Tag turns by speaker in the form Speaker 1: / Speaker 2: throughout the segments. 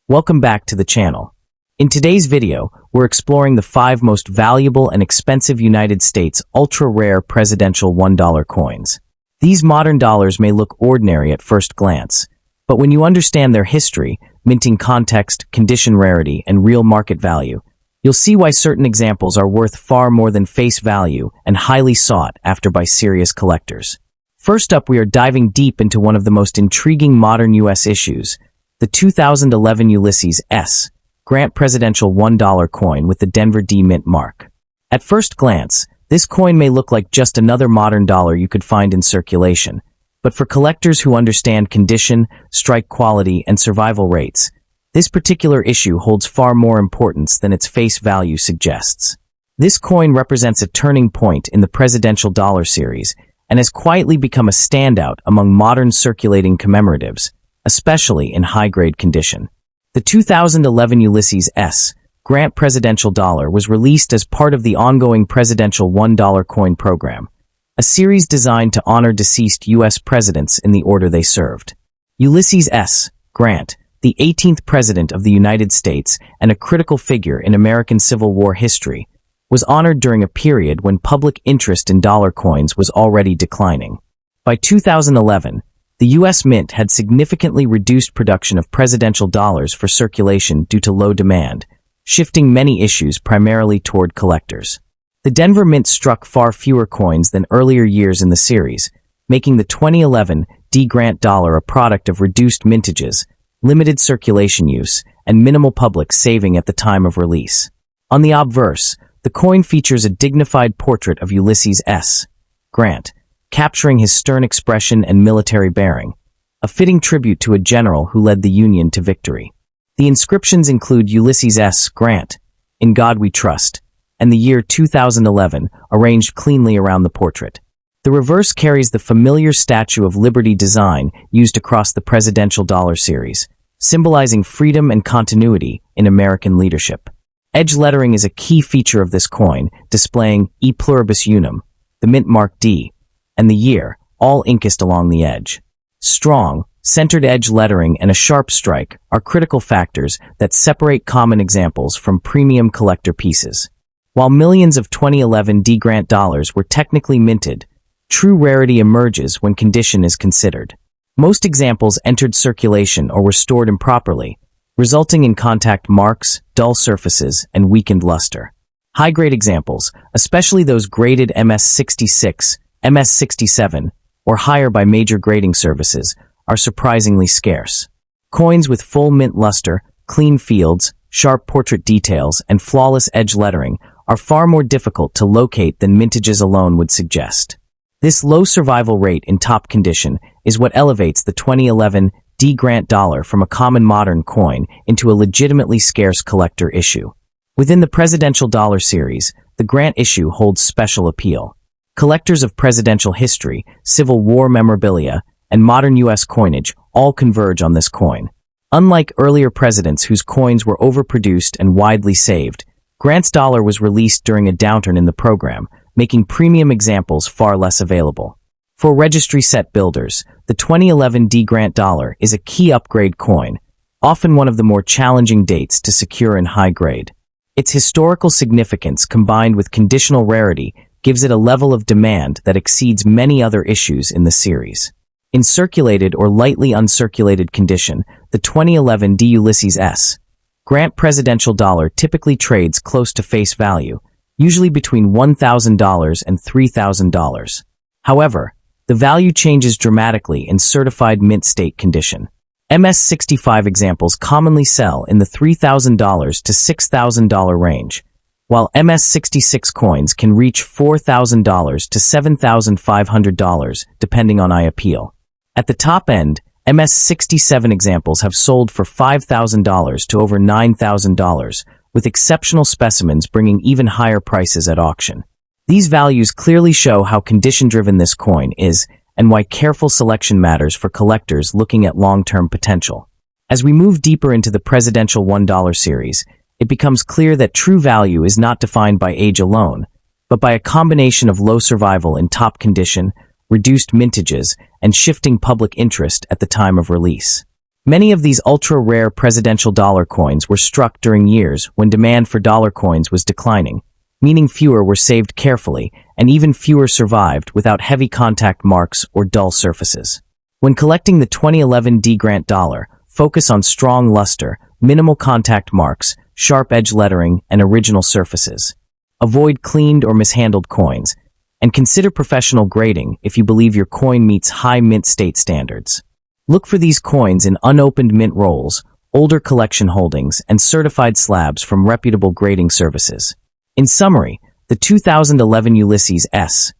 Speaker 1: Welcome back to the channel. In today's video, we're exploring the 5 most valuable and expensive United States ultra-rare presidential $1 coins. These modern dollars may look ordinary at first glance, but when you understand their history, minting context, condition rarity, and real market value, you'll see why certain examples are worth far more than face value and highly sought after by serious collectors. First up, we are diving deep into one of the most intriguing modern U.S. issues, the 2011 Ulysses S. Grant Presidential $1 coin with the Denver D Mint mark. At first glance, this coin may look like just another modern dollar you could find in circulation, but for collectors who understand condition, strike quality, and survival rates, this particular issue holds far more importance than its face value suggests. This coin represents a turning point in the presidential dollar series and has quietly become a standout among modern circulating commemoratives, especially in high-grade condition. The 2011 Ulysses S. Grant Presidential Dollar was released as part of the ongoing Presidential $1 coin program, a series designed to honor deceased U.S. presidents in the order they served. Ulysses S. Grant, the 18th President of the United States and a critical figure in American Civil War history, was honored during a period when public interest in dollar coins was already declining. By 2011, the U.S. Mint had significantly reduced production of presidential dollars for circulation due to low demand, shifting many issues primarily toward collectors. The Denver Mint struck far fewer coins than earlier years in the series, making the 2011 D. Grant dollar a product of reduced mintages, limited circulation use, and minimal public saving at the time of release. On the obverse, the coin features a dignified portrait of Ulysses S. Grant, capturing his stern expression and military bearing, a fitting tribute to a general who led the Union to victory. The inscriptions include Ulysses S. Grant, In God We Trust, and the year 2011 arranged cleanly around the portrait. The reverse carries the familiar Statue of Liberty design used across the presidential dollar series, symbolizing freedom and continuity in American leadership. Edge lettering is a key feature of this coin, displaying E pluribus unum, the mint mark D, and the year, all inked along the edge. Strong, centered edge lettering and a sharp strike are critical factors that separate common examples from premium collector pieces. While millions of 2011 D. Grant dollars were technically minted, true rarity emerges when condition is considered. Most examples entered circulation or were stored improperly, resulting in contact marks, dull surfaces, and weakened luster. High-grade examples, especially those graded MS66, MS67, or higher by major grading services, are surprisingly scarce. Coins with full mint luster, clean fields, sharp portrait details, and flawless edge lettering are far more difficult to locate than mintages alone would suggest. This low survival rate in top condition is what elevates the 2011 D. Grant dollar from a common modern coin into a legitimately scarce collector issue. Within the presidential dollar series, the Grant issue holds special appeal. Collectors of presidential history, Civil War memorabilia, and modern U.S. coinage all converge on this coin. Unlike earlier presidents whose coins were overproduced and widely saved, Grant's dollar was released during a downturn in the program, making premium examples far less available. For registry set builders, the 2011 D. Grant dollar is a key upgrade coin, often one of the more challenging dates to secure in high grade. Its historical significance combined with conditional rarity gives it a level of demand that exceeds many other issues in the series. In circulated or lightly uncirculated condition, the 2011 D. Ulysses S. Grant Presidential Dollar typically trades close to face value, usually between $1,000 and $3,000. However, the value changes dramatically in certified mint state condition. MS65 examples commonly sell in the $3,000 to $6,000 range, while MS66 coins can reach $4,000 to $7,500 depending on eye appeal. At the top end, MS67 examples have sold for $5,000 to over $9,000, with exceptional specimens bringing even higher prices at auction. These values clearly show how condition-driven this coin is and why careful selection matters for collectors looking at long-term potential. As we move deeper into the presidential $1 series, it becomes clear that true value is not defined by age alone, but by a combination of low survival in top condition, reduced mintages, and shifting public interest at the time of release. Many of these ultra-rare presidential dollar coins were struck during years when demand for dollar coins was declining, meaning fewer were saved carefully and even fewer survived without heavy contact marks or dull surfaces. When collecting the 2011 D Grant dollar, focus on strong luster, minimal contact marks, sharp edge lettering, and original surfaces. Avoid cleaned or mishandled coins, and consider professional grading if you believe your coin meets high mint state standards. Look for these coins in unopened mint rolls, older collection holdings, and certified slabs from reputable grading services. In summary, the 2011 Ulysses S.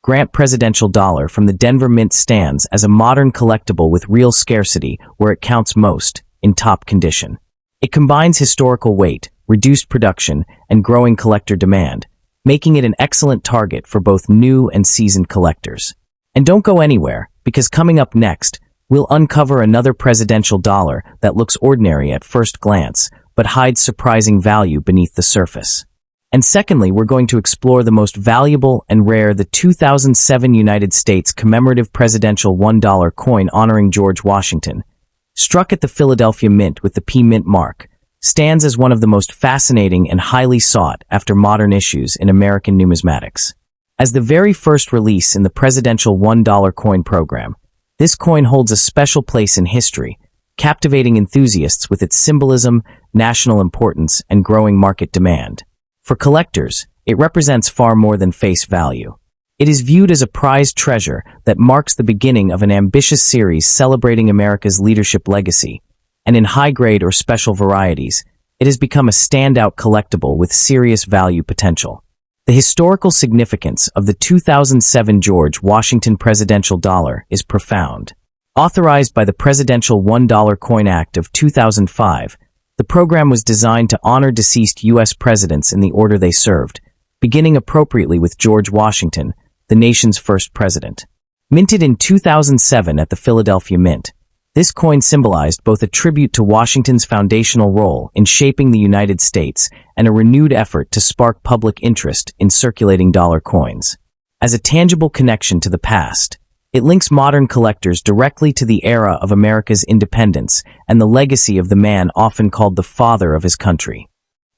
Speaker 1: Grant Presidential Dollar from the Denver Mint stands as a modern collectible with real scarcity where it counts most, in top condition. It combines historical weight, reduced production, and growing collector demand, making it an excellent target for both new and seasoned collectors. And don't go anywhere, because coming up next, we'll uncover another presidential dollar that looks ordinary at first glance, but hides surprising value beneath the surface. And secondly, we're going to explore the most valuable and rare, the 2007 United States commemorative presidential $1 coin honoring George Washington. Struck at the Philadelphia Mint with the P Mint mark, stands as one of the most fascinating and highly sought after modern issues in American numismatics. As the very first release in the presidential $1 coin program, this coin holds a special place in history, captivating enthusiasts with its symbolism, national importance, and growing market demand. For collectors, it represents far more than face value. It is viewed as a prized treasure that marks the beginning of an ambitious series celebrating America's leadership legacy, and in high-grade or special varieties, it has become a standout collectible with serious value potential. The historical significance of the 2007 George Washington Presidential Dollar is profound. Authorized by the Presidential $1 Coin Act of 2005, the program was designed to honor deceased U.S. presidents in the order they served, beginning appropriately with George Washington, the nation's first president. Minted in 2007 at the Philadelphia Mint, this coin symbolized both a tribute to Washington's foundational role in shaping the United States and a renewed effort to spark public interest in circulating dollar coins. As a tangible connection to the past, it links modern collectors directly to the era of America's independence and the legacy of the man often called the father of his country.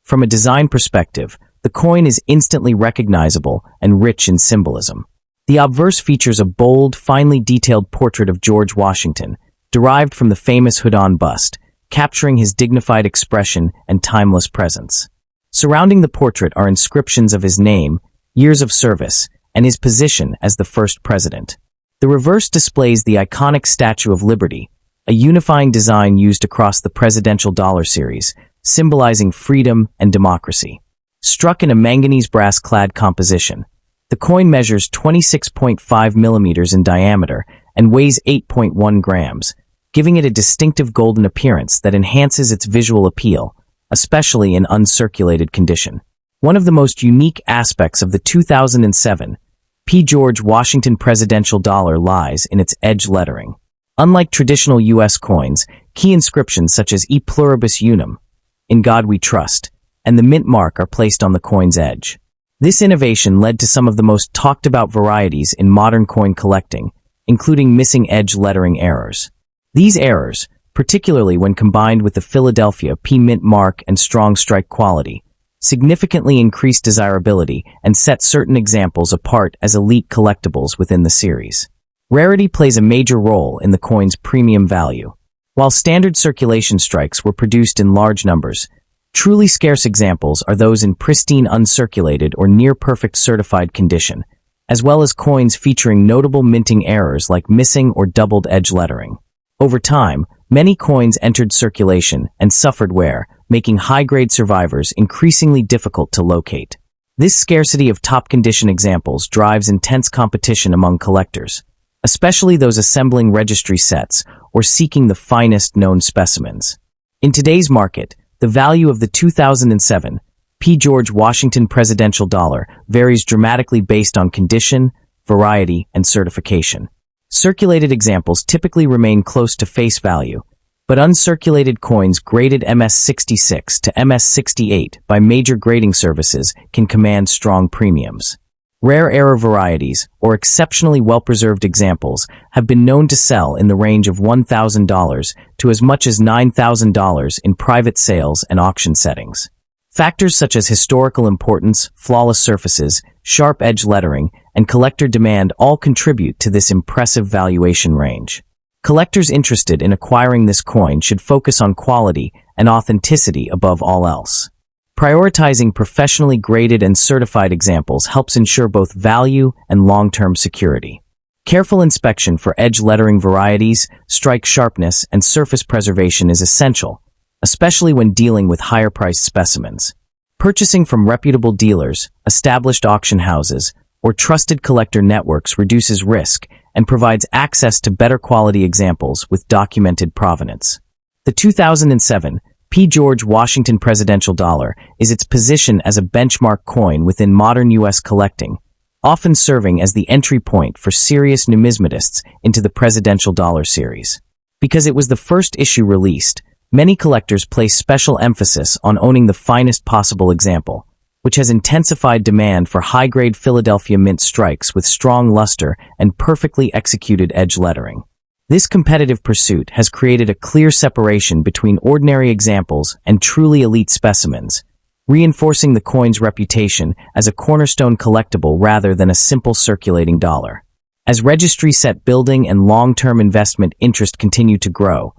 Speaker 1: From a design perspective, the coin is instantly recognizable and rich in symbolism. The obverse features a bold, finely detailed portrait of George Washington, derived from the famous Houdon bust, capturing his dignified expression and timeless presence. Surrounding the portrait are inscriptions of his name, years of service, and his position as the first president. The reverse displays the iconic Statue of Liberty, a unifying design used across the presidential dollar series, symbolizing freedom and democracy. Struck in a manganese brass-clad composition, the coin measures 26.5 millimeters in diameter and weighs 8.1 grams, giving it a distinctive golden appearance that enhances its visual appeal, especially in uncirculated condition. One of the most unique aspects of the 2007 P. George Washington Presidential Dollar lies in its edge lettering. Unlike traditional U.S. coins, key inscriptions such as E Pluribus Unum, In God We Trust, and the mint mark are placed on the coin's edge. This innovation led to some of the most talked-about varieties in modern coin collecting, including missing edge lettering errors. These errors, particularly when combined with the Philadelphia P Mint mark and strong strike quality, significantly increased desirability and set certain examples apart as elite collectibles within the series. Rarity plays a major role in the coin's premium value. While standard circulation strikes were produced in large numbers, truly scarce examples are those in pristine uncirculated or near-perfect certified condition, as well as coins featuring notable minting errors like missing or doubled edge lettering. Over time, many coins entered circulation and suffered wear, making high-grade survivors increasingly difficult to locate. This scarcity of top-condition examples drives intense competition among collectors, especially those assembling registry sets or seeking the finest known specimens. In today's market, the value of the 2007 P. George Washington Presidential Dollar varies dramatically based on condition, variety, and certification. Circulated examples typically remain close to face value, but uncirculated coins graded MS66 to MS68 by major grading services can command strong premiums. Rare error varieties, or exceptionally well-preserved examples, have been known to sell in the range of $1,000 to as much as $9,000 in private sales and auction settings. Factors such as historical importance, flawless surfaces, sharp-edge lettering, and collector demand all contribute to this impressive valuation range. Collectors interested in acquiring this coin should focus on quality and authenticity above all else. Prioritizing professionally graded and certified examples helps ensure both value and long-term security. Careful inspection for edge lettering varieties, strike sharpness, and surface preservation is essential, especially when dealing with higher-priced specimens. Purchasing from reputable dealers, established auction houses, or trusted collector networks reduces risk and provides access to better quality examples with documented provenance. The 2007 George Washington Presidential Dollar is its position as a benchmark coin within modern U.S. collecting, often serving as the entry point for serious numismatists into the Presidential Dollar series. Because it was the first issue released, many collectors place special emphasis on owning the finest possible example, which has intensified demand for high-grade Philadelphia mint strikes with strong luster and perfectly executed edge lettering. This competitive pursuit has created a clear separation between ordinary examples and truly elite specimens, reinforcing the coin's reputation as a cornerstone collectible rather than a simple circulating dollar. As registry set building and long-term investment interest continue to grow,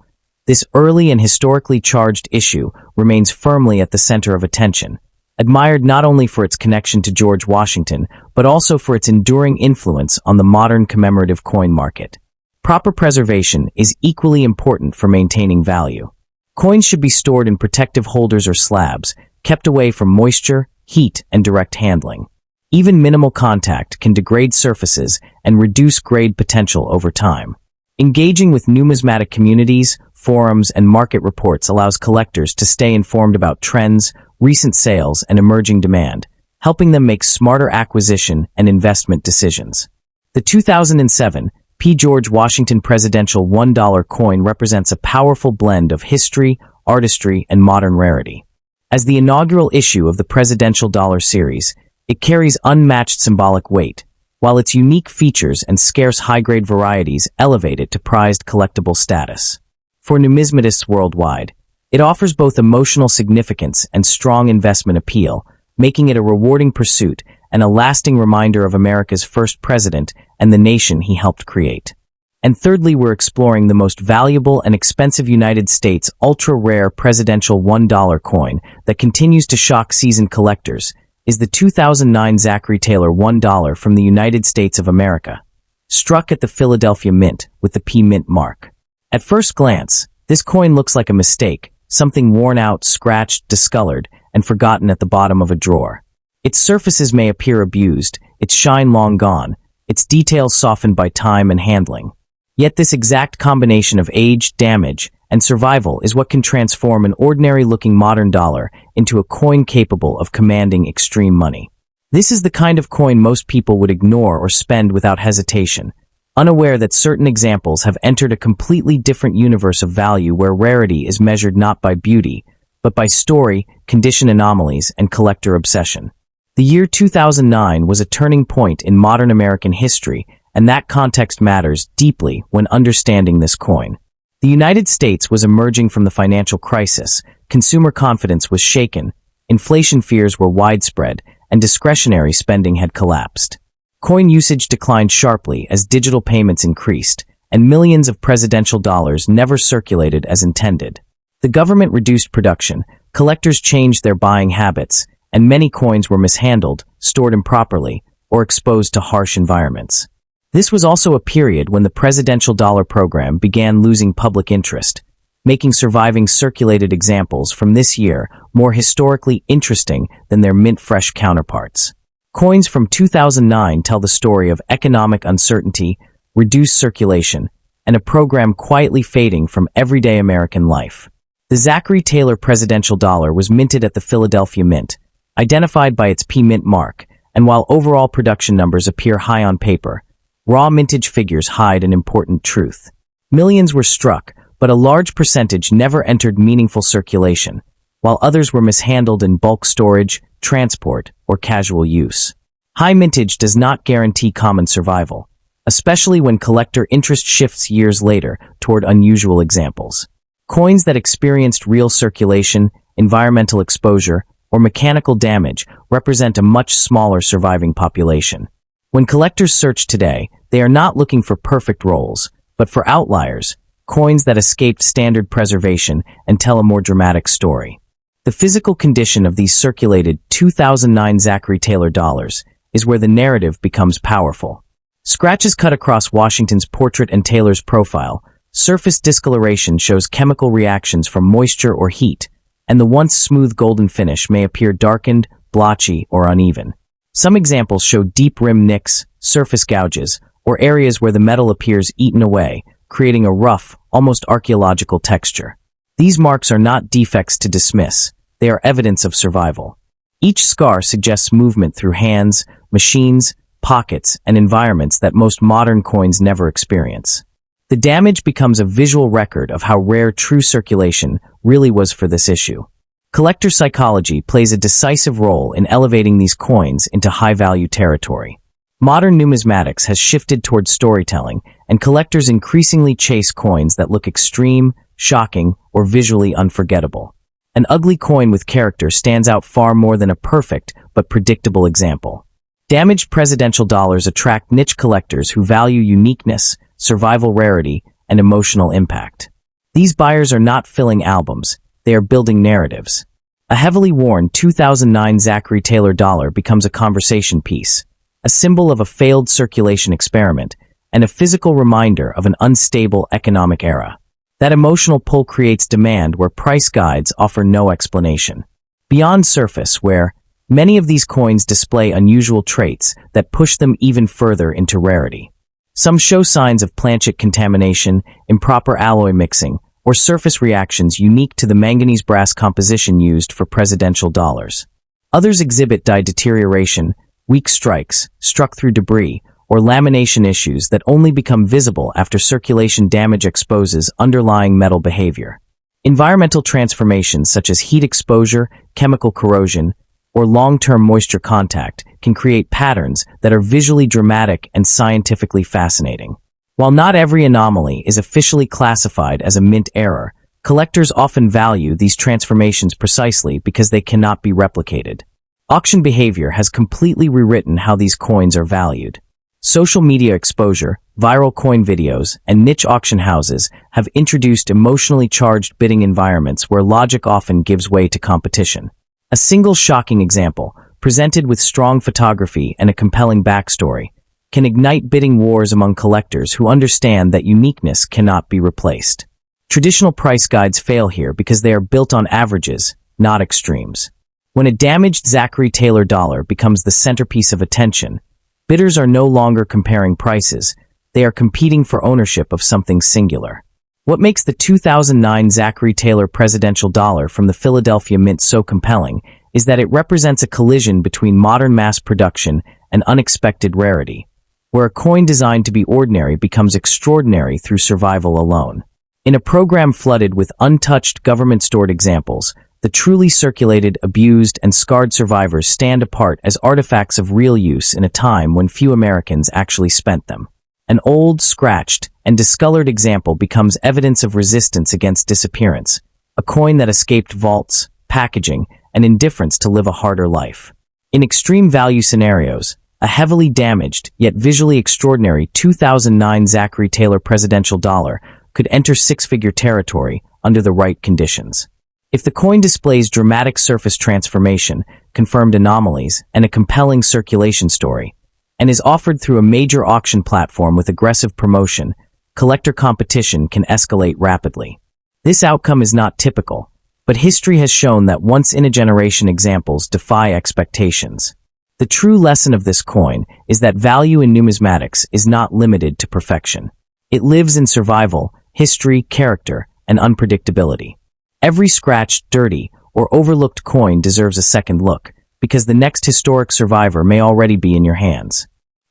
Speaker 1: this early and historically charged issue remains firmly at the center of attention, admired not only for its connection to George Washington, but also for its enduring influence on the modern commemorative coin market. Proper preservation is equally important for maintaining value. Coins should be stored in protective holders or slabs, kept away from moisture, heat, and direct handling. Even minimal contact can degrade surfaces and reduce grade potential over time. Engaging with numismatic communities, forums, and market reports allows collectors to stay informed about trends, recent sales, and emerging demand, helping them make smarter acquisition and investment decisions. The 2007 George Washington Presidential $1 coin represents a powerful blend of history, artistry, and modern rarity. As the inaugural issue of the Presidential Dollar series, it carries unmatched symbolic weight, while its unique features and scarce high-grade varieties elevate it to prized collectible status. For numismatists worldwide, it offers both emotional significance and strong investment appeal, making it a rewarding pursuit and a lasting reminder of America's first president and the nation he helped create. And thirdly, we're exploring the most valuable and expensive United States ultra-rare presidential $1 coin that continues to shock seasoned collectors, is the 2009 Zachary Taylor $1 from the United States of America, struck at the Philadelphia Mint with the P Mint mark. At first glance, this coin looks like a mistake, something worn out, scratched, discolored, and forgotten at the bottom of a drawer. Its surfaces may appear abused, its shine long gone, its details softened by time and handling. Yet this exact combination of age, damage, and survival is what can transform an ordinary-looking modern dollar into a coin capable of commanding extreme money. This is the kind of coin most people would ignore or spend without hesitation, unaware that certain examples have entered a completely different universe of value where rarity is measured not by beauty, but by story, condition anomalies, and collector obsession. The year 2009 was a turning point in modern American history, and that context matters deeply when understanding this coin. The United States was emerging from the financial crisis, consumer confidence was shaken, inflation fears were widespread, and discretionary spending had collapsed. Coin usage declined sharply as digital payments increased, and millions of presidential dollars never circulated as intended. The government reduced production, collectors changed their buying habits, and many coins were mishandled, stored improperly, or exposed to harsh environments. This was also a period when the Presidential Dollar program began losing public interest, making surviving circulated examples from this year more historically interesting than their mint-fresh counterparts. Coins from 2009 tell the story of economic uncertainty, reduced circulation, and a program quietly fading from everyday American life. The Zachary Taylor Presidential Dollar was minted at the Philadelphia Mint, identified by its P Mint mark, and while overall production numbers appear high on paper, raw mintage figures hide an important truth. Millions were struck, but a large percentage never entered meaningful circulation, while others were mishandled in bulk storage, transport, or casual use. High mintage does not guarantee common survival, especially when collector interest shifts years later toward unusual examples. Coins that experienced real circulation, environmental exposure, or mechanical damage represent a much smaller surviving population. When collectors search today, they are not looking for perfect rolls, but for outliers, coins that escaped standard preservation and tell a more dramatic story. The physical condition of these circulated 2009 Zachary Taylor dollars is where the narrative becomes powerful. Scratches cut across Washington's portrait and Taylor's profile. Surface discoloration shows chemical reactions from moisture or heat, and the once smooth golden finish may appear darkened, blotchy, or uneven. Some examples show deep rim nicks, surface gouges, or areas where the metal appears eaten away, creating a rough, almost archaeological texture. These marks are not defects to dismiss, they are evidence of survival. Each scar suggests movement through hands, machines, pockets, and environments that most modern coins never experience. The damage becomes a visual record of how rare true circulation really was for this issue. Collector psychology plays a decisive role in elevating these coins into high-value territory. Modern numismatics has shifted towards storytelling, and collectors increasingly chase coins that look extreme, shocking, or visually unforgettable. An ugly coin with character stands out far more than a perfect but predictable example. Damaged presidential dollars attract niche collectors who value uniqueness, survival rarity, and emotional impact. These buyers are not filling albums, they are building narratives. A heavily worn 2009 Zachary Taylor dollar becomes a conversation piece, a symbol of a failed circulation experiment, and a physical reminder of an unstable economic era. That emotional pull creates demand where price guides offer no explanation. Beyond surface, where many of these coins display unusual traits that push them even further into rarity. Some show signs of planchet contamination, improper alloy mixing, or surface reactions unique to the manganese-brass composition used for presidential dollars. Others exhibit die deterioration, weak strikes, struck through debris, or lamination issues that only become visible after circulation damage exposes underlying metal behavior. Environmental transformations such as heat exposure, chemical corrosion, or long-term moisture contact can create patterns that are visually dramatic and scientifically fascinating. While not every anomaly is officially classified as a mint error, collectors often value these transformations precisely because they cannot be replicated. Auction behavior has completely rewritten how these coins are valued. Social media exposure, viral coin videos, and niche auction houses have introduced emotionally charged bidding environments where logic often gives way to competition. A single shocking example, presented with strong photography and a compelling backstory, can ignite bidding wars among collectors who understand that uniqueness cannot be replaced. Traditional price guides fail here because they are built on averages, not extremes. When a damaged Zachary Taylor dollar becomes the centerpiece of attention, bidders are no longer comparing prices, they are competing for ownership of something singular. What makes the 2009 Zachary Taylor Presidential Dollar from the Philadelphia Mint so compelling is that it represents a collision between modern mass production and unexpected rarity, where a coin designed to be ordinary becomes extraordinary through survival alone. In a program flooded with untouched government-stored examples, the truly circulated, abused, and scarred survivors stand apart as artifacts of real use in a time when few Americans actually spent them. An old, scratched, and discolored example becomes evidence of resistance against disappearance, a coin that escaped vaults, packaging, and indifference to live a harder life. In extreme value scenarios, a heavily damaged, yet visually extraordinary 2009 Zachary Taylor Presidential Dollar could enter six-figure territory under the right conditions. If the coin displays dramatic surface transformation, confirmed anomalies, and a compelling circulation story, and is offered through a major auction platform with aggressive promotion, collector competition can escalate rapidly. This outcome is not typical, but history has shown that once-in-a-generation examples defy expectations. The true lesson of this coin is that value in numismatics is not limited to perfection. It lives in survival, history, character, and unpredictability. Every scratched, dirty, or overlooked coin deserves a second look, because the next historic survivor may already be in your hands.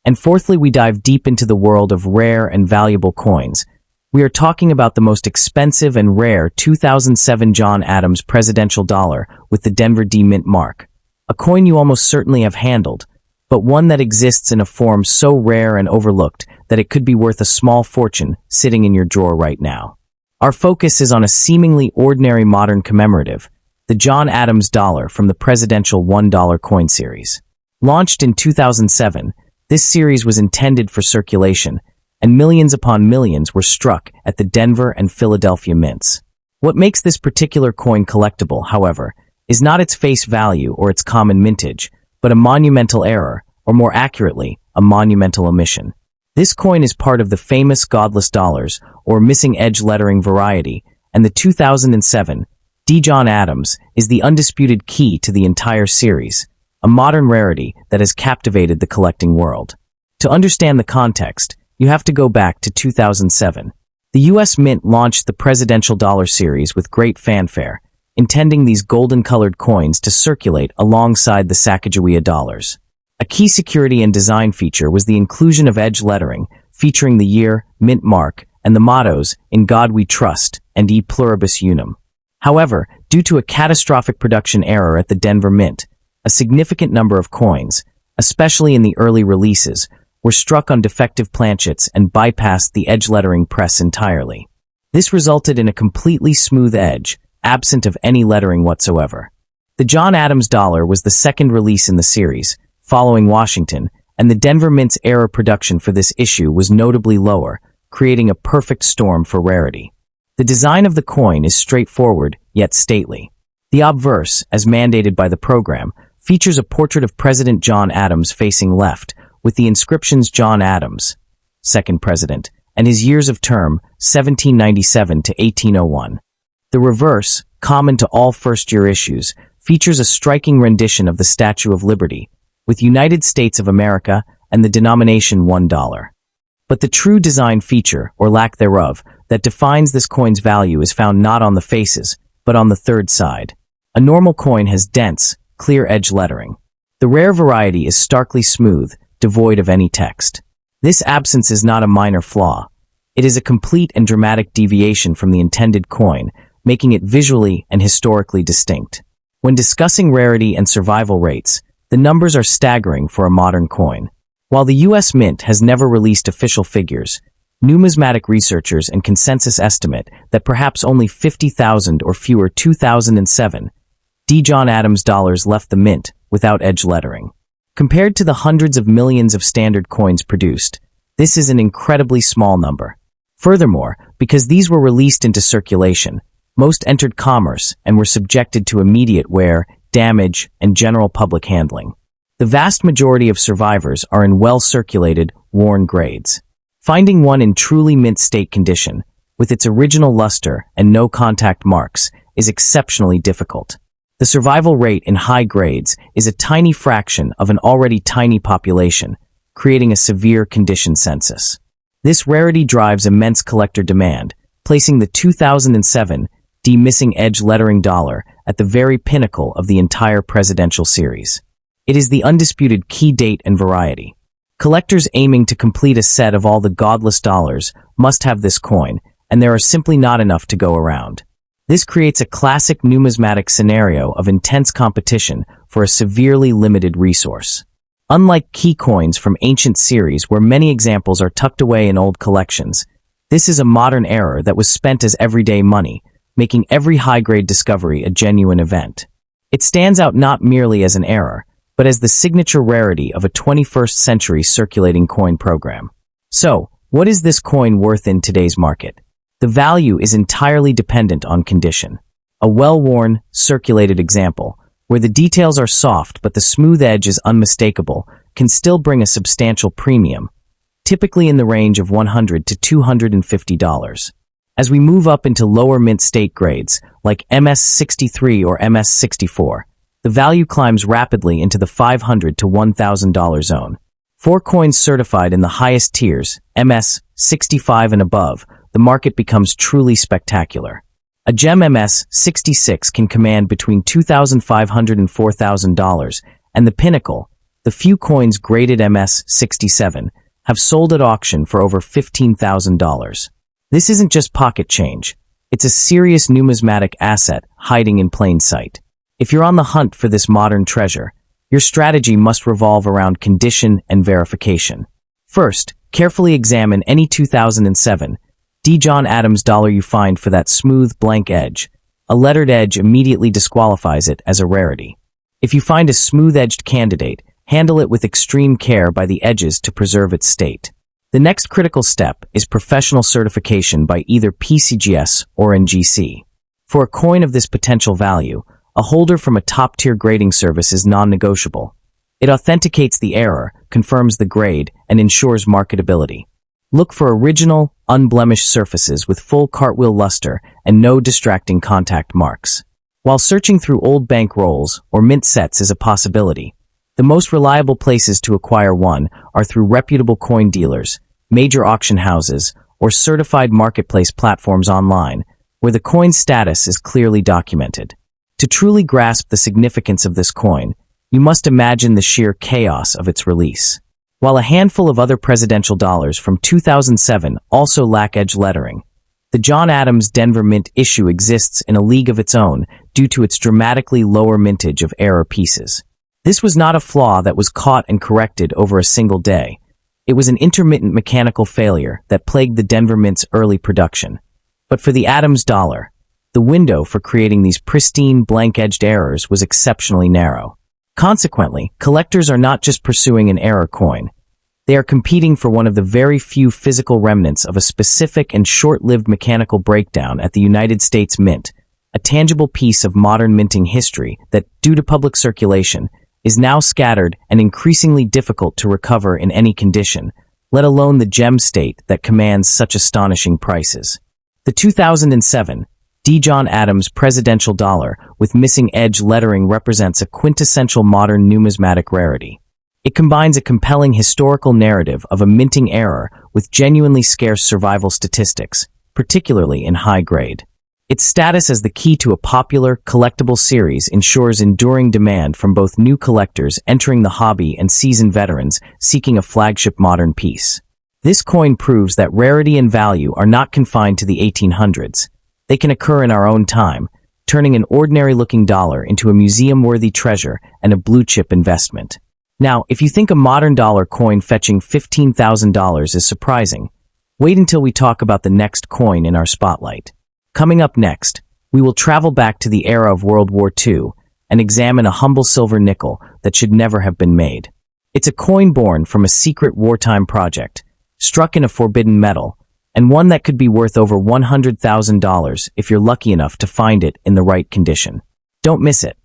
Speaker 1: And fourthly, we dive deep into the world of rare and valuable coins. We are talking about the most expensive and rare 2007 John Adams Presidential Dollar with the Denver D Mint mark. A coin you almost certainly have handled, but one that exists in a form so rare and overlooked that it could be worth a small fortune sitting in your drawer right now. Our focus is on a seemingly ordinary modern commemorative, the John Adams dollar from the Presidential $1 coin series. Launched in 2007, this series was intended for circulation, and millions upon millions were struck at the Denver and Philadelphia mints. What makes this particular coin collectible, however, is not its face value or its common mintage, but a monumental error, or more accurately, a monumental omission. This coin is part of the famous godless dollars, or missing edge lettering variety, and the 2007 D. John Adams is the undisputed key to the entire series, a modern rarity that has captivated the collecting world. To understand the context, you have to go back to 2007. The U.S. Mint launched the Presidential Dollar series with great fanfare, intending these golden-colored coins to circulate alongside the Sacagawea dollars. A key security and design feature was the inclusion of edge lettering, featuring the year, mint mark, and the mottos, "In God We Trust," and "E Pluribus Unum." However, due to a catastrophic production error at the Denver Mint, a significant number of coins, especially in the early releases, were struck on defective planchets and bypassed the edge lettering press entirely. This resulted in a completely smooth edge, absent of any lettering whatsoever. The John Adams dollar was the second release in the series, following Washington, and the Denver Mint's error production for this issue was notably lower, creating a perfect storm for rarity. The design of the coin is straightforward, yet stately. The obverse, as mandated by the program, features a portrait of President John Adams facing left, with the inscriptions John Adams, second president, and his years of term, 1797 to 1801. The reverse, common to all first-year issues, features a striking rendition of the Statue of Liberty, with United States of America and the denomination $1. But the true design feature, or lack thereof, that defines this coin's value is found not on the faces, but on the third side. A normal coin has dense, clear edge lettering. The rare variety is starkly smooth, devoid of any text. This absence is not a minor flaw. It is a complete and dramatic deviation from the intended coin, making it visually and historically distinct. When discussing rarity and survival rates, the numbers are staggering for a modern coin. While the U.S. Mint has never released official figures, numismatic researchers and consensus estimate that perhaps only 50,000 or fewer 2007 D. John Adams dollars left the mint without edge lettering. Compared to the hundreds of millions of standard coins produced, this is an incredibly small number. Furthermore, because these were released into circulation, most entered commerce and were subjected to immediate wear, damage, and general public handling. The vast majority of survivors are in well-circulated, worn grades. Finding one in truly mint state condition, with its original luster and no contact marks, is exceptionally difficult. The survival rate in high grades is a tiny fraction of an already tiny population, creating a severe condition census. This rarity drives immense collector demand, placing the 2007 D missing edge lettering dollar at the very pinnacle of the entire presidential series. It is the undisputed key date and variety. Collectors aiming to complete a set of all the godless dollars must have this coin, and there are simply not enough to go around. This creates a classic numismatic scenario of intense competition for a severely limited resource. Unlike key coins from ancient series where many examples are tucked away in old collections, this is a modern error that was spent as everyday money, making every high-grade discovery a genuine event. It stands out not merely as an error, but as the signature rarity of a 21st century circulating coin program. So, what is this coin worth in today's market? The value is entirely dependent on condition. A well-worn, circulated example, where the details are soft but the smooth edge is unmistakable, can still bring a substantial premium, typically in the range of $100 to $250. As we move up into lower mint state grades, like MS-63 or MS-64, the value climbs rapidly into the $500 to $1,000 zone. For coins certified in the highest tiers, MS-65 and above, the market becomes truly spectacular. A gem MS-66 can command between $2,500 and $4,000, and the pinnacle, the few coins graded MS-67, have sold at auction for over $15,000. This isn't just pocket change. It's a serious numismatic asset hiding in plain sight. If you're on the hunt for this modern treasure, Your strategy must revolve around condition and verification. First, carefully examine any 2007 D. John Adams dollar you find for that smooth, blank edge. A lettered edge immediately disqualifies it as a rarity. If you find a smooth-edged candidate, handle it with extreme care by the edges to preserve its state. The next critical step is professional certification by either PCGS or NGC. For a coin of this potential value, a holder from a top-tier grading service is non-negotiable. It authenticates the error, confirms the grade, and ensures marketability. Look for original, unblemished surfaces with full cartwheel luster and no distracting contact marks. While searching through old bank rolls or mint sets is a possibility, the most reliable places to acquire one are through reputable coin dealers, major auction houses, or certified marketplace platforms online, where the coin's status is clearly documented. To truly grasp the significance of this coin, you must imagine the sheer chaos of its release. While a handful of other presidential dollars from 2007 also lack edge lettering, the John Adams Denver Mint issue exists in a league of its own due to its dramatically lower mintage of error pieces. This was not a flaw that was caught and corrected over a single day. It was an intermittent mechanical failure that plagued the Denver Mint's early production. But for the Adams dollar, the window for creating these pristine, blank-edged errors was exceptionally narrow. Consequently, collectors are not just pursuing an error coin. They are competing for one of the very few physical remnants of a specific and short-lived mechanical breakdown at the United States Mint, a tangible piece of modern minting history that, due to public circulation, is now scattered and increasingly difficult to recover in any condition, let alone the gem state that commands such astonishing prices. The 2007 D. John Adams Presidential Dollar with missing edge lettering represents a quintessential modern numismatic rarity. It combines a compelling historical narrative of a minting error with genuinely scarce survival statistics, particularly in high grade. Its status as the key to a popular, collectible series ensures enduring demand from both new collectors entering the hobby and seasoned veterans seeking a flagship modern piece. This coin proves that rarity and value are not confined to the 1800s. They can occur in our own time, turning an ordinary-looking dollar into a museum-worthy treasure and a blue-chip investment. Now, if you think a modern dollar coin fetching $15,000 is surprising, wait until we talk about the next coin in our spotlight. Coming up next, we will travel back to the era of World War II and examine a humble silver nickel that should never have been made. It's a coin born from a secret wartime project, struck in a forbidden metal, and one that could be worth over $100,000 if you're lucky enough to find it in the right condition. Don't miss it.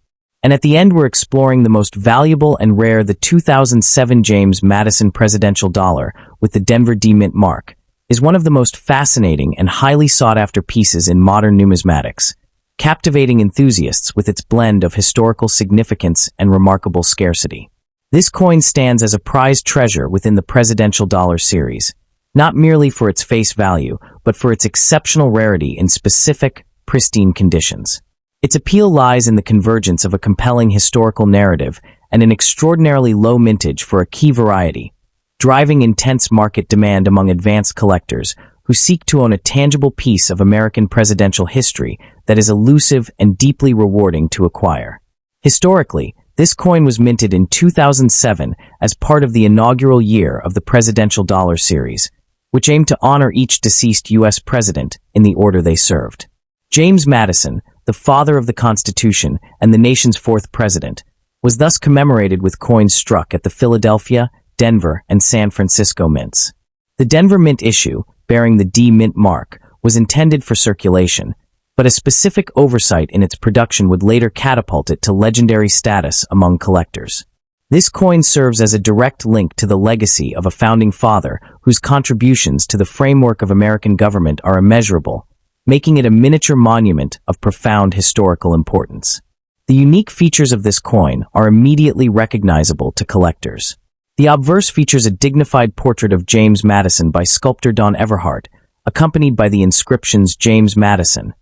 Speaker 1: And at the end, we're exploring the most valuable and rare, the 2007 James Madison Presidential Dollar with the Denver D Mint mark, is one of the most fascinating and highly sought-after pieces in modern numismatics, captivating enthusiasts with its blend of historical significance and remarkable scarcity. This coin stands as a prized treasure within the Presidential Dollar series, not merely for its face value, but for its exceptional rarity in specific, pristine conditions. Its appeal lies in the convergence of a compelling historical narrative and an extraordinarily low mintage for a key variety, driving intense market demand among advanced collectors who seek to own a tangible piece of American presidential history that is elusive and deeply rewarding to acquire. Historically, this coin was minted in 2007 as part of the inaugural year of the Presidential Dollar series, which aimed to honor each deceased U.S. president in the order they served. James Madison, the father of the Constitution and the nation's fourth president, was thus commemorated with coins struck at the Philadelphia, Denver, and San Francisco mints. The Denver Mint issue, bearing the D Mint mark, was intended for circulation, but a specific oversight in its production would later catapult it to legendary status among collectors. This coin serves as a direct link to the legacy of a founding father whose contributions to the framework of American government are immeasurable, making it a miniature monument of profound historical importance. The unique features of this coin are immediately recognizable to collectors. The obverse features a dignified portrait of James Madison by sculptor Don Everhart, accompanied by the inscriptions James Madison,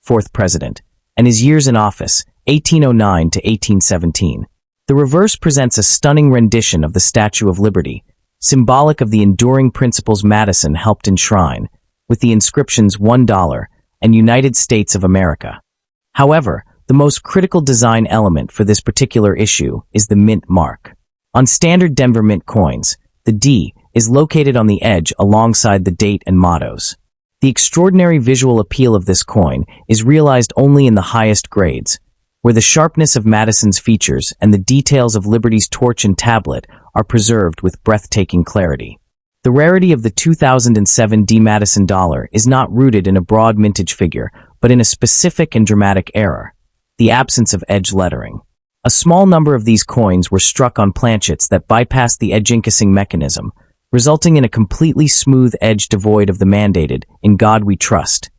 Speaker 1: fourth president, and his years in office, 1809 to 1817. The reverse presents a stunning rendition of the Statue of Liberty, symbolic of the enduring principles Madison helped enshrine, with the inscriptions $1 and United States of America. However, The most critical design element for this particular issue is the mint mark. On standard Denver Mint coins, the D is located on the edge alongside the date and mottos. The extraordinary visual appeal of this coin is realized only in the highest grades, where the sharpness of Madison's features and the details of Liberty's torch and tablet are preserved with breathtaking clarity. The rarity of the 2007 D. Madison dollar is not rooted in a broad mintage figure, but in a specific and dramatic error: the absence of edge lettering. A small number of these coins were struck on planchets that bypassed the edge inking mechanism, resulting in a completely smooth edge devoid of the mandated "In God We Trust,"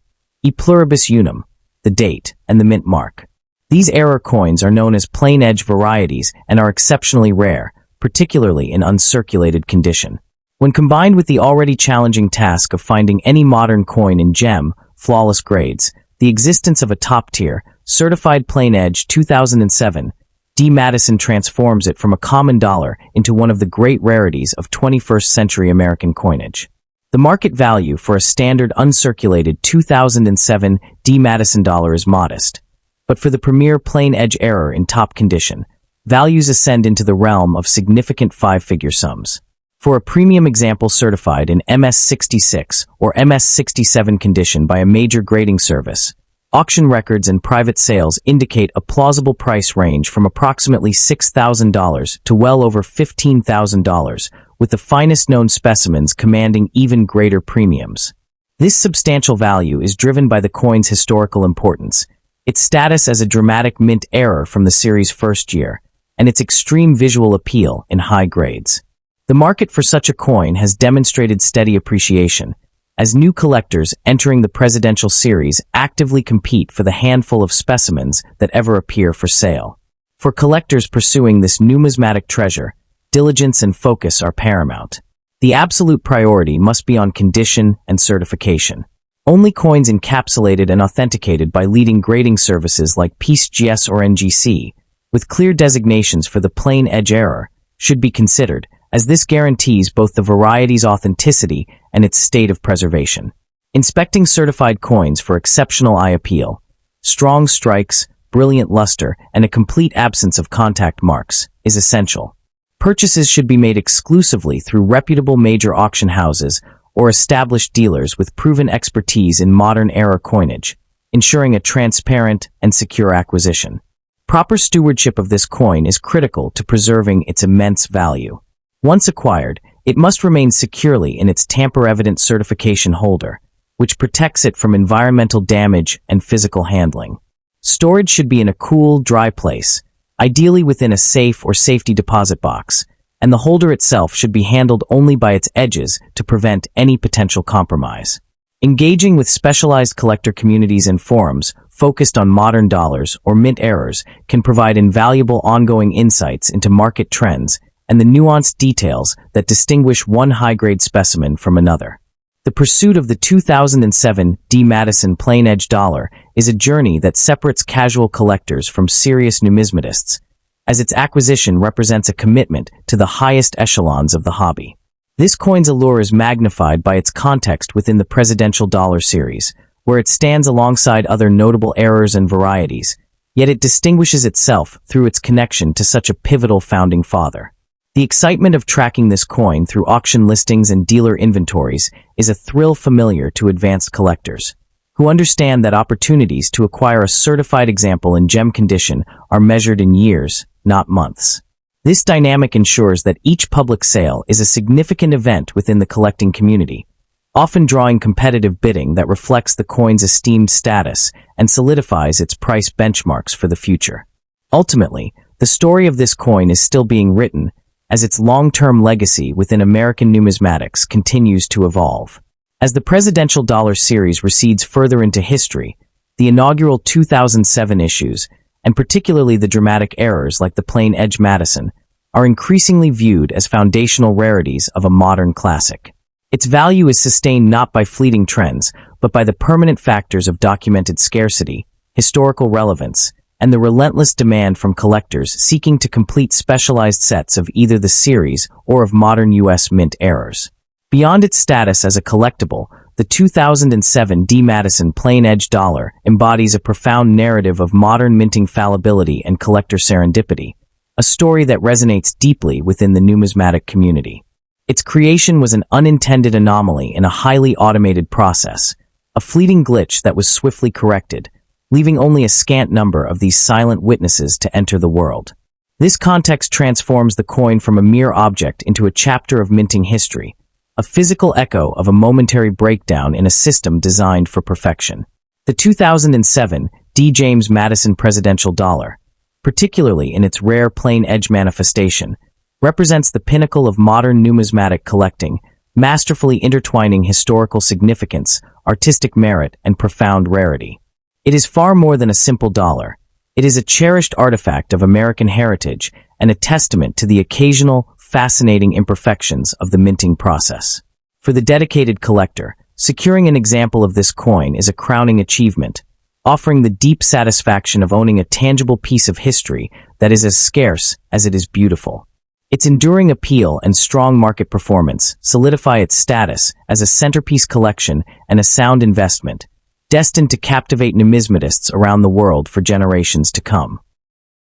Speaker 1: "E Pluribus Unum," the date, and the mint mark. These error coins are known as plain edge varieties and are exceptionally rare, particularly in uncirculated condition. When combined with the already challenging task of finding any modern coin in gem, flawless grades, the existence of a top-tier, certified plain edge 2007 D. Madison transforms it from a common dollar into one of the great rarities of 21st century American coinage. The market value for a standard uncirculated 2007 D. Madison dollar is modest, but for the premier plain edge error in top condition, values ascend into the realm of significant five-figure sums. For a premium example certified in MS66 or MS67 condition by a major grading service, auction records and private sales indicate a plausible price range from approximately $6,000 to well over $15,000, with the finest known specimens commanding even greater premiums. This substantial value is driven by the coin's historical importance, its status as a dramatic mint error from the series' first year, and its extreme visual appeal in high grades. The market for such a coin has demonstrated steady appreciation, as new collectors entering the presidential series actively compete for the handful of specimens that ever appear for sale. For collectors pursuing this numismatic treasure, diligence and focus are paramount. The absolute priority must be on condition and certification. Only coins encapsulated and authenticated by leading grading services like PeaceGS or NGC, with clear designations for the plain edge error, should be considered, as this guarantees both the variety's authenticity and its state of preservation. Inspecting certified coins for exceptional eye appeal, strong strikes, brilliant luster, and a complete absence of contact marks is essential. Purchases should be made exclusively through reputable major auction houses or established dealers with proven expertise in modern era coinage, ensuring a transparent and secure acquisition. Proper stewardship of this coin is critical to preserving its immense value. Once acquired, it must remain securely in its tamper-evident certification holder, which protects it from environmental damage and physical handling. Storage should be in a cool, dry place, ideally within a safe or safety deposit box, and the holder itself should be handled only by its edges to prevent any potential compromise. Engaging with specialized collector communities and forums focused on modern dollars or mint errors can provide invaluable ongoing insights into market trends and the nuanced details that distinguish one high-grade specimen from another. The pursuit of the 2007 D. Madison plain edge dollar is a journey that separates casual collectors from serious numismatists, as its acquisition represents a commitment to the highest echelons of the hobby. This coin's allure is magnified by its context within the presidential dollar series, where it stands alongside other notable errors and varieties, yet it distinguishes itself through its connection to such a pivotal founding father. The excitement of tracking this coin through auction listings and dealer inventories is a thrill familiar to advanced collectors, who understand that opportunities to acquire a certified example in gem condition are measured in years, not months. This dynamic ensures that each public sale is a significant event within the collecting community, often drawing competitive bidding that reflects the coin's esteemed status and solidifies its price benchmarks for the future. Ultimately, the story of this coin is still being written, as its long-term legacy within American numismatics continues to evolve. As the presidential dollar series recedes further into history, the inaugural 2007 issues, and particularly the dramatic errors like the plain edge Madison, are increasingly viewed as foundational rarities of a modern classic. Its value is sustained not by fleeting trends, but by the permanent factors of documented scarcity, historical relevance, and the relentless demand from collectors seeking to complete specialized sets of either the series or of modern U.S. mint errors. Beyond its status as a collectible, The 2007 D. Madison plain edge dollar embodies a profound narrative of modern minting fallibility and collector serendipity, a story that resonates deeply within the numismatic community. Its creation was an unintended anomaly in a highly automated process, a fleeting glitch that was swiftly corrected, leaving only a scant number of these silent witnesses to enter the world. This context transforms the coin from a mere object into a chapter of minting history, a physical echo of a momentary breakdown in a system designed for perfection. The 2007 D. James Madison Presidential Dollar, particularly in its rare plain edge manifestation, represents the pinnacle of modern numismatic collecting, masterfully intertwining historical significance, artistic merit, and profound rarity. It is far more than a simple dollar. It is a cherished artifact of American heritage and a testament to the occasional, fascinating imperfections of the minting process. For the dedicated collector, securing an example of this coin is a crowning achievement, offering the deep satisfaction of owning a tangible piece of history that is as scarce as it is beautiful. Its enduring appeal and strong market performance solidify its status as a centerpiece collection and a sound investment, destined to captivate numismatists around the world for generations to come.